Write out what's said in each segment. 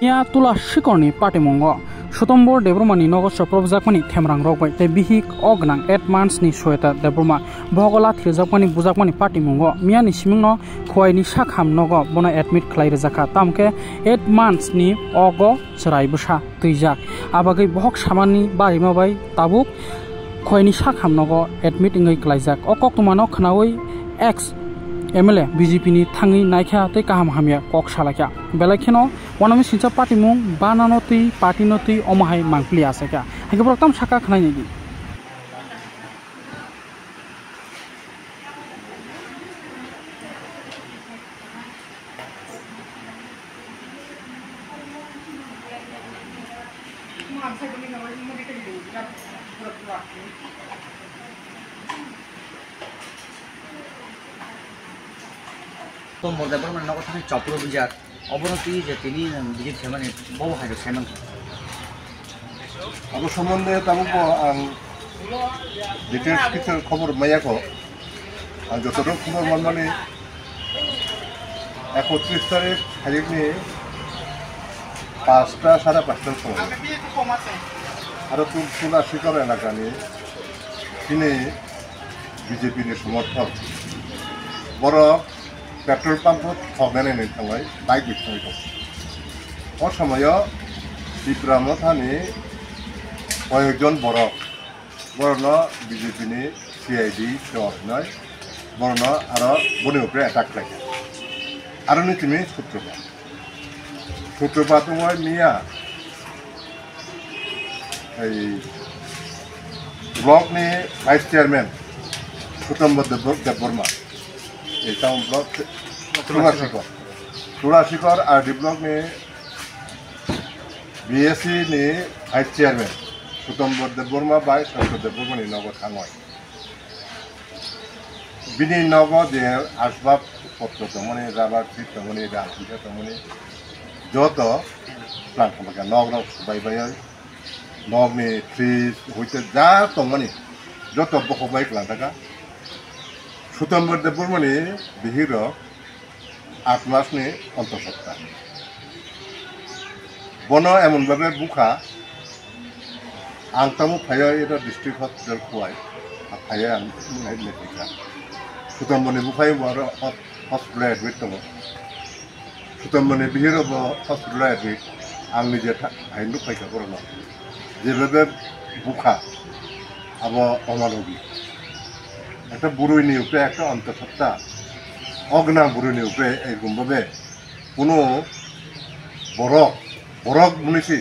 Ya tula shikorni party mongo Sutombor Debrumani Nogosho Probjakmani Themrang Rogbai te bihik ognang 8 months ni soeta Debruma Bogola Thirjakmani Bujakmani party mongo Miani Simingno Khwaini Shakham Nogo Bona admit Khlaire Jaka Tamke 8 months ni ogo Chrai Busha Tuijak Abagai Bohok Samani Bari Mabai Tabuk Khwaini Shakham Nogo admit Ingai Klaijak Okok Tumano Khnawi X MLA BJP ni thangi naikha te kaham hamya kok salakya belakheno wanami sincha party mung bananoti party noti omahai mangpli asaka hage protam saka khnai ni তো মর্যাদার মানে নগর থানায় চক্র বুঝার অবনতি যে তিনি BJP মানে বহু হাজার Saiman Aku semuanya tahu kok ang details kita cover banyak kok. Ang jodoh cover mana ni? 31 tarik hari ni 5টা 5:30 সময়। আর তুলা শিকার এলাকা নিয়ে তিনি বিজেপি নি সমর্থক বড় পেট্রোল পাম্পত ঠগনাनै नै थांबाय বাইক বিক্রয় করে ও সময় বিক্রমথানি কয়েকজন বড় বিজেপি নি সিআইডি নয় বড় আরো বনে উপরে অ্যাটাক লাগে আর তুমি সূত্রপাত মিয়া এই ব্লক নি ভাইস চেয়ারম্যান সুতম্বর দেববর্মা এই town block Tulashikar R D block নি বিএসসি নি ভাইস চেয়ারম্যান সুতম্বর দেববর্মা বাই শঙ্কর দেববর্মা নি নগর থাঙয় বিনি নগর যে আসবাবপত্র তমনি রাবার সিট তমনি রাজনীতি তমনি যত প্লান খামাকা নগ সুবাই নগনি ফ্রিজ হইতে যা তমনি যত বকবাই প্লান থাকা সুতম্বর দেববর্মানি বিহির 8 মাসনি অন্তঃসত্ত্বা বন এমনভাবে বুখা আংতামু ফাইয়া এটা ডিস্ট্রিক্ট হসপিটাল খুয়াই ফাইয়া আং লেখিকা সুতম্বরনি বুখাই বড় হসপিটাল এডমিট দङ সুতম্বরনি বিহির হসপিটাল এডমিট आं निजे हाइनु फाइखा बरनो जेबे बुखा अब अमानबी একটা বুড়োইনি উপরে একটা অন্তঃসত্ত্বা অগ্না বুড়োইনি উপরে এরকমভাবে কোনো বরক মুনিছি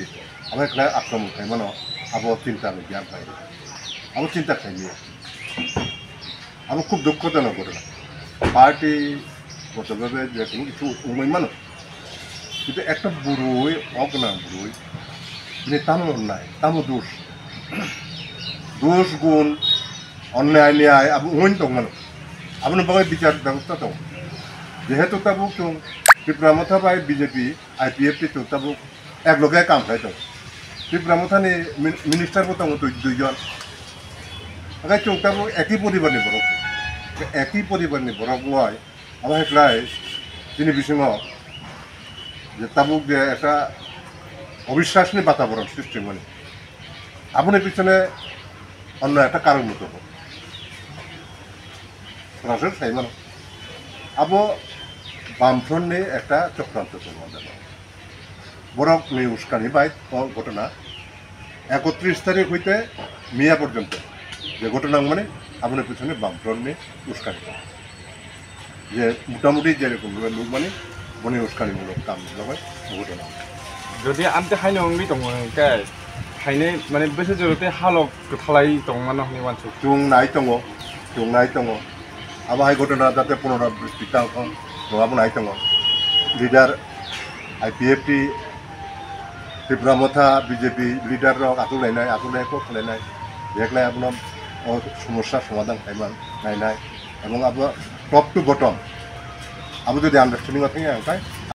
আমার একটা আক্রমণ খাই মানে আবার চিন্তা আমি জ্ঞান পাই আবার চিন্তা খাইনি আমার খুব দুঃখজনক ঘটনা পার্টি গতভাবে যে কোনো কিছু উন্নয় মানুষ কিন্তু একটা বুড়োই অগ্না বুড়োই মানে তামো অন্যায় তামো দোষ গুণ অন্যায় ন্যায় আবু উইন দङ আপনার বাকি বিচার ব্যবস্থা দङ যেহেতু তাবুক जों ত্রিপুরামথা বাই বিজেপি আইপিএফটি जों তাবুক একলগে কাম খাই दङ ত্রিপুরামথানি মিনিস্টারবো दङ দুইজন আগে जों তাবুক একই পরিবারনি বরক একই পরিবারনি বরক লয় আবার হেকলাই তিনি বিসঙ্গ যে তাবুক যে একটা অবিশ্বাসনী বাতাবরণ সৃষ্টি মানে আপনার পিছনে অন্য একটা কারণ মতো সরাসরি সেই মানে আবো বামফ্রন্টে একটা চক্রান্ত চলবে বরক নি উস্কানি বাই ঘটনা 31 তারিখ হইতে মিয়া পর্যন্ত যে ঘটনা মানে আপনার পিছনে বামফ্রন্টে উস্কানি যে মোটামুটি যেরকম লোক মানে বনে উস্কানিমূলক কাম লগায় ঘটনা যদি আমতে খাইনো অংবি দङ কাই খাইনে মানে বেसे জরতে হালক গথালাই দङ মানে হনি মানসি जों नाय दङ अब हाय घटना जाते पुनरावृत्ति खालाम नङाबो नाय दङ lidar IPFT Tripura Motha BJP leader আতুলাইনাयखौ खालायनाय দেখলাই আপনার সমস্যা সমাধান খাইমান নাইনাय এবং আবার টপ টু বটম আবু যদি আন্ডারস্ট্যান্ডিং থাকে